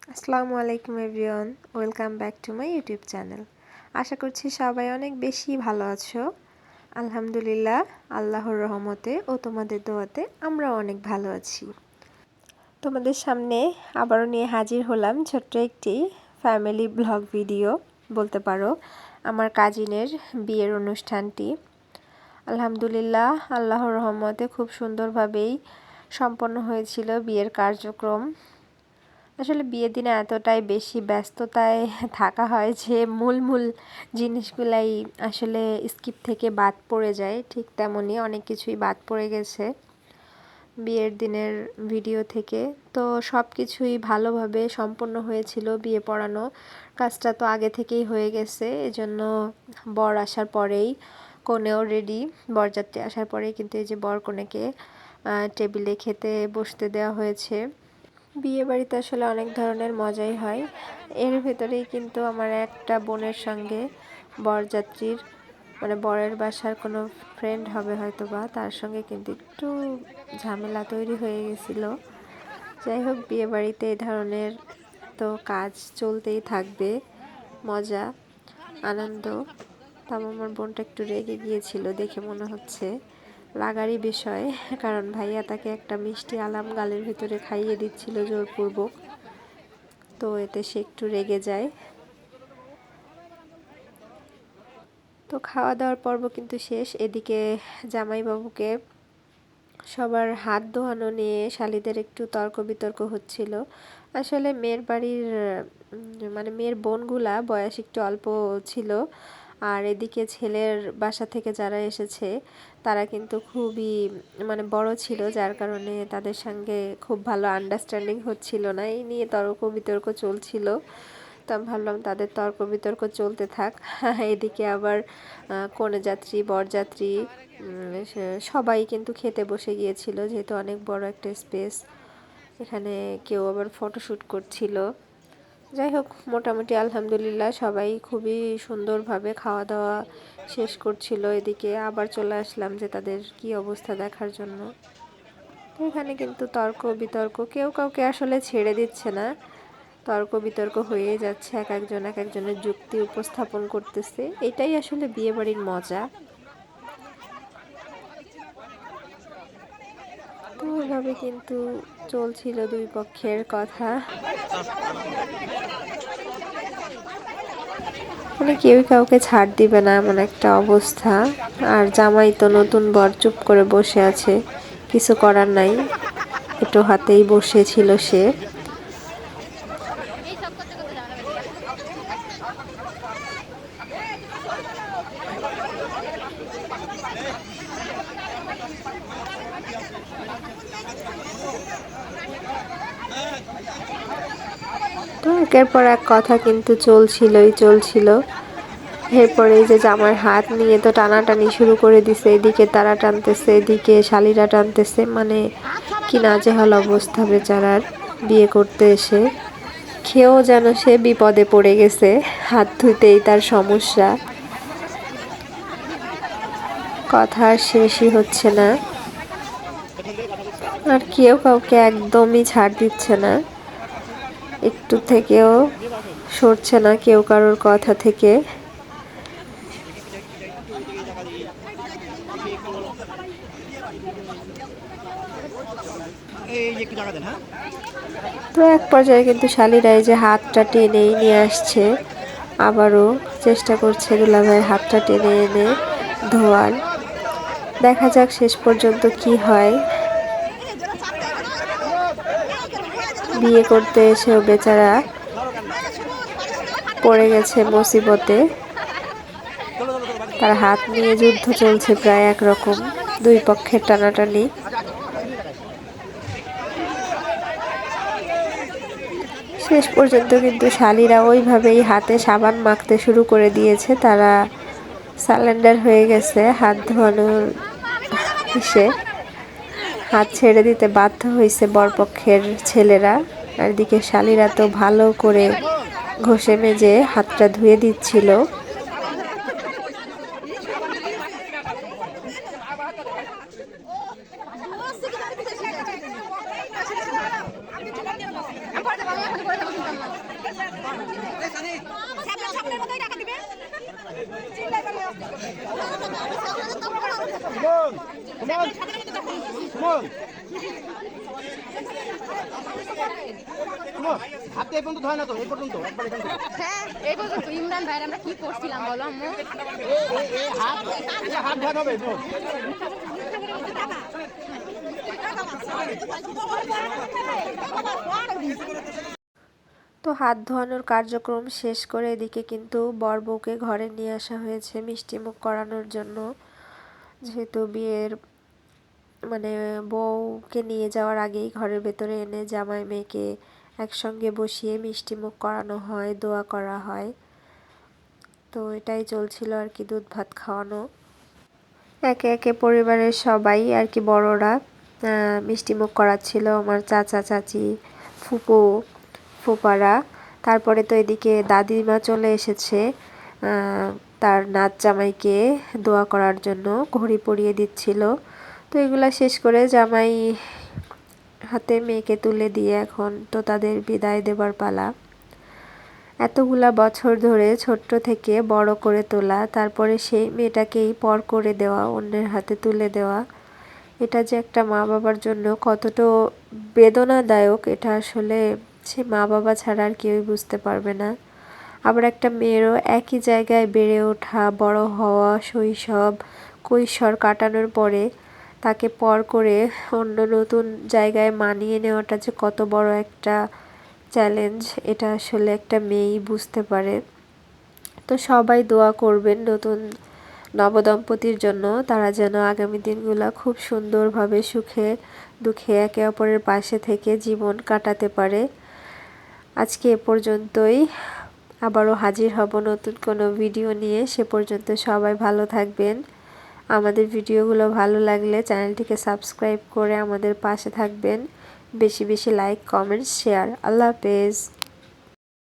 আসসালামু আলাইকুম everyone, welcome back to my YouTube channel. আশা করছি সবাই অনেক বেশি ভালো আছো। আলহামদুলিল্লাহ, আল্লাহর রহমতে ও তোমাদের দোয়াতে আমরা অনেক ভালো আছি। তোমাদের সামনে আবারও নিয়ে হাজির হলাম ছোট্ট একটি ফ্যামিলি ব্লগ ভিডিও বলতে পারো। আমার কাজিনের বিয়ের অনুষ্ঠানটি আলহামদুলিল্লাহ আল্লাহর রহমতে খুব সুন্দরভাবেই সম্পন্ন হয়েছিল বিয়ের কার্যক্রম। আসলে বিয়ের দিনে এতটাই বেশি ব্যস্ততায় থাকা হয় যে মূল জিনিসগুলাই আসলে স্কিপ থেকে বাদ পড়ে যায়। ঠিক তেমনই অনেক কিছুই বাদ পড়ে গেছে বিয়ের দিনের ভিডিও থেকে। তো সব কিছুই ভালোভাবে সম্পন্ন হয়েছিল। বিয়ে পড়ানো কাজটা তো আগে থেকেই হয়ে গেছে, এজন্য বর আসার পরেই কনেও রেডি। বরযাত্রী আসার পরেই কিন্তু এই যে বর কনেকে টেবিলে খেতে বসতে দেওয়া হয়েছে। বিয়ে বাড়িতে আসলে অনেক ধরনের মজাই হয়। এর ভেতরেই কিন্তু আমার একটা বোনের সঙ্গে বরযাত্রীর বরের বাসার কোনো ফ্রেন্ড হবে হয়তো বা, তার সঙ্গে কিন্তু একটু ঝামেলা তৈরি হয়ে গেছিলো। যাই হোক, বিয়ে বাড়িতে এই ধরনের তো কাজ চলতেই থাকবে, মজা আনন্দ। তাও আমার বোনটা একটু রেগে গিয়েছিল দেখে মনে হচ্ছে, রাগারই বিষয়, কারণ ভাইয়া তাকে একটা মিষ্টি আলাম গালের ভিতরে খাইয়ে দিচ্ছিল জোরপূর্বক। তো এতে সে একটু রেগে যায়। তো খাওয়া দাওয়ার পর্ব কিন্তু শেষ। এদিকে জামাইবাবুকে সবার হাত ধোয়ানো নিয়ে শালিদের একটু তর্ক বিতর্ক হচ্ছিল। আসলে মেয়ের বাড়ির মেয়ের বোনগুলা বয়স একটু অল্প ছিল, আর এদিকে ছেলের বাসা থেকে যারা এসেছে তারা কিন্তু খুবই বড় ছিল, যার কারণে তাদের সঙ্গে খুব ভালো আন্ডারস্ট্যান্ডিং হচ্ছিল না। এই নিয়ে তর্ক বিতর্ক চলছিল। তো আমি ভাবলাম তাদের তর্ক বিতর্ক চলতে থাক। এদিকে আবার কনে যাত্রী বরযাত্রী সবাই কিন্তু খেতে বসে গিয়েছিল, যেহেতু অনেক বড় একটা স্পেস। এখানে কেউ আবার ফটোশ্যুট করছিল। যাই হোক, মোটামুটি আলহামদুলিল্লাহ সবাই খুবই সুন্দরভাবে খাওয়া দাওয়া শেষ করছিল। এদিকে আবার চলে আসলাম যে তাদের কি অবস্থা দেখার জন্য। তো এখানে কিন্তু তর্ক বিতর্ক, কেউ কাউকে আসলে ছেড়ে দিচ্ছে না, তর্ক বিতর্ক হয়েই যাচ্ছে, এক একজনের যুক্তি উপস্থাপন করতেছে। এটাই আসলে বিয়েবাড়ির মজা। তো এভাবে কিন্তু চলছিল দুই পক্ষের কথা। কেউই কাউকে ছাড় দিবে না এমন একটা অবস্থা। আর জামাই তো নতুন বর চুপ করে বসে আছে, কিছু করার নাই, একটু হাতেই বসেছিল সে। তো একের পর এক কথা কিন্তু চলছিল। এরপরে এই যে জামার হাত নিয়ে তো টানাটানি শুরু করে দিছে, এদিকে তারা টানতেছে, এদিকে শালিরা টানতেছে, কি নাজেহাল অবস্থা বেচারার। বিয়ে করতে এসে খেয়েও যেন সে বিপদে পড়ে গেছে, হাত ধুতেই তার সমস্যা, কথা আর শেষই হচ্ছে না। আর কেউ কাউকে একদমই ছাড় দিচ্ছে না, একটু থেকেও সরছে না কেউ কারোর কথা থেকে। তো এক পর্যায়ে কিন্তু শালিরা এই যে হাতটা টেনেই নিয়ে আসছে, আবারও চেষ্টা করছে দুলাভাইয়ের হাতটা টেনে এনে ধোয়ার। দেখা যাক শেষ পর্যন্ত কি হয়। বিয়ে করতে এসেও বেচারা পড়ে গেছে মুসিবতে। তার হাত নিয়ে যুদ্ধ চলছে প্রায় একরকম, দুই পক্ষের টানাটানি। শেষ পর্যন্ত কিন্তু শালিরা ওইভাবেই হাতে সাবান মাখতে শুরু করে দিয়েছে, তারা সারেন্ডার হয়ে গেছে হাত ধোয়ানোর এসে। হাত ছেড়ে দিতে বাধ্য হয়েছে বরপক্ষের ছেলেরা। আর এদিকে শালিরা তো ভালো করে ঘষে মেজে হাতটা ধুয়ে দিচ্ছিল। হাতে এই পর্যন্ত ধয় না তো, এই পর্যন্ত একবার এখান থেকে। হ্যাঁ এই পর্যন্ত ইমরান ভাই আমরা কি করছিলাম বলো আম্মু? হাত ভাগ হবে। তো হাত ধোয়ানোর কার্যক্রম শেষ করে এদিকে কিন্তু বর বউকে ঘরে নিয়ে আসা হয়েছে মিষ্টিমুখ করানোর জন্য। যেহেতু বিয়ের মানে বউকে নিয়ে যাওয়ার আগেই ঘরের ভেতরে এনে জামাই মেয়েকে একসঙ্গে বসিয়ে মিষ্টিমুখ করানো হয়, দোয়া করা হয়। তো এটাই চলছিল আর কি, দুধ ভাত খাওয়ানো। একে একে পরিবারের সবাই আর কি বড়রা মিষ্টিমুখ করাচ্ছিল, আমার চাচা চাচি, ফুপু ফুপারা। তারপরে তো এদিকে দাদিমা চলে এসেছে তার নাচ জামাইকে দোয়া করার জন্য, ঘড়ি পরিয়ে দিচ্ছিল। তো এগুলা শেষ করে জামাই হাতে মেয়েকে তুলে দিয়ে এখন তো তাদের বিদায় দেবার পালা। এতগুলা বছর ধরে ছোট্ট থেকে বড় করে তোলা, তারপরে সেই মেয়েটাকেই পর করে দেওয়া, অন্যের হাতে তুলে দেওয়া, এটা যে একটা মা বাবার জন্য কতটা বেদনাদায়ক, এটা আসলে সে মা বাবা ছাড়া আর কেউই বুঝতে পারবে না। আবার একটা মেয়েরও একই জায়গায় বেড়ে ওঠা, বড় হওয়া, শৈশব কৈশোর কাটানোর পরে তাকে পর করে অন্য নতুন জায়গায় মানিয়ে নেওয়াটা যে কত বড় একটা চ্যালেঞ্জ, এটা আসলে একটা মেয়েই বুঝতে পারে। তো সবাই দোয়া করবেন নতুন নবদম্পতির জন্য, তারা যেন আগামী দিনগুলো খুব সুন্দরভাবে সুখে দুঃখে একে অপরের পাশে থেকে জীবন কাটাতে পারে। আজকে এ পর্যন্তই, আবারও হাজির হব নতুন কোনো ভিডিও নিয়ে। সে পর্যন্ত সবাই ভালো থাকবেন। আমাদের ভিডিওগুলো ভালো লাগলে চ্যানেলটিকে সাবস্ক্রাইব করে আমাদের পাশে থাকবেন। বেশি বেশি লাইক, কমেন্টস, শেয়ার। আল্লাহ হাফেজ।